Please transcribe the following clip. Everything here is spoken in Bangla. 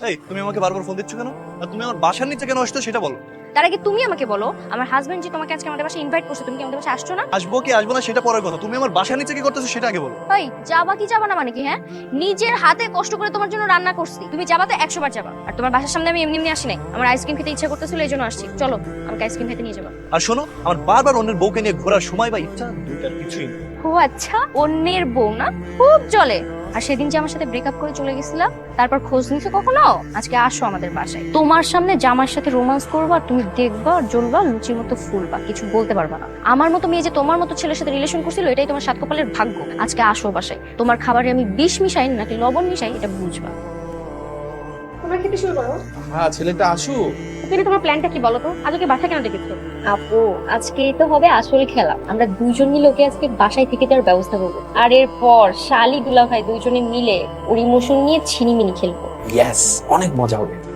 এই তুমি আমাকে বারবার ফোন দিচ্ছ কেন? আর তুমি আমার বাসার নিচে কেন আসছো সেটা বলো। তার আগে তুমি আমাকে বলো, আমার হাজবেন্ড যে তোমাকে আজকে আমাদের বাসায় ইনভাইট করছে, তুমি কি আমাদের বাসায় আসছো না? আসবো কি আসবো না সেটা পরের কথা, তুমি আমার বাসার নিচে কি করতেছো সেটা আগে বলো। এই যাবা কি যাবা না মানে কি? হ্যাঁ, নিজের হাতে কষ্ট করে তোমার জন্য রান্না করছি, তুমি যাবা তো 100 বার যাবা। আর তোমার বাসার সামনে আমি এমনি এমনি আসি নাই, আমার আইসক্রিম খেতে ইচ্ছা করতেছিল এই জন্য আসছি। চলো আমাকে আইসক্রিম খেতে নিয়ে যাবা। আর শোনো, আমার বারবার অন্যের বউকে নিয়ে ঘোরার সময় বা ইচ্ছা দুইটার কিছুই নেই। ও আচ্ছা, অন্যের বউ না, খুব চলে। আর সেদিন যে আমার সাথে ব্রেকআপ করে চলে গেছিলা, তারপর খোঁজ নিছো কখনো? আজকে আসো আমাদের বাসায়, তোমার সামনে জামার সাথে রোমান্স করবা, আর তুমি দেখবা আর জ্বলবা, লুচির মতো ফুলবা, কিছু বলতে পারবা না। আমার মতো মেয়ে যে তোমার মতো ছেলের সাথে রিলেশন করছিল, এটাই তোমার সাত কপালের ভাগ্য। আজকে আসো বাসায়, তোমার খাবারে আমি বিষ মিশাই নাকি লবণ মিশাই এটা বুঝবা। তোমরা খেতে শুরু করো। হ্যাঁ, ছেলেটা আসুক। তুমি তোমার প্ল্যানটা কি বলো তো? আজকে বাসা কেন ডেকেছো? আপু, আজকেই তো হবে আসল খেলা। আমরা দুজন মিলে ওকে আজকে বাসায় থেকে দেওয়ার ব্যবস্থা করবো, আর এরপর শালি দুলা ভাই দুইজনে মিলে ওর ইমোশন নিয়ে ছিনিমিনি খেলবো। ইয়েস, অনেক মজা হবে।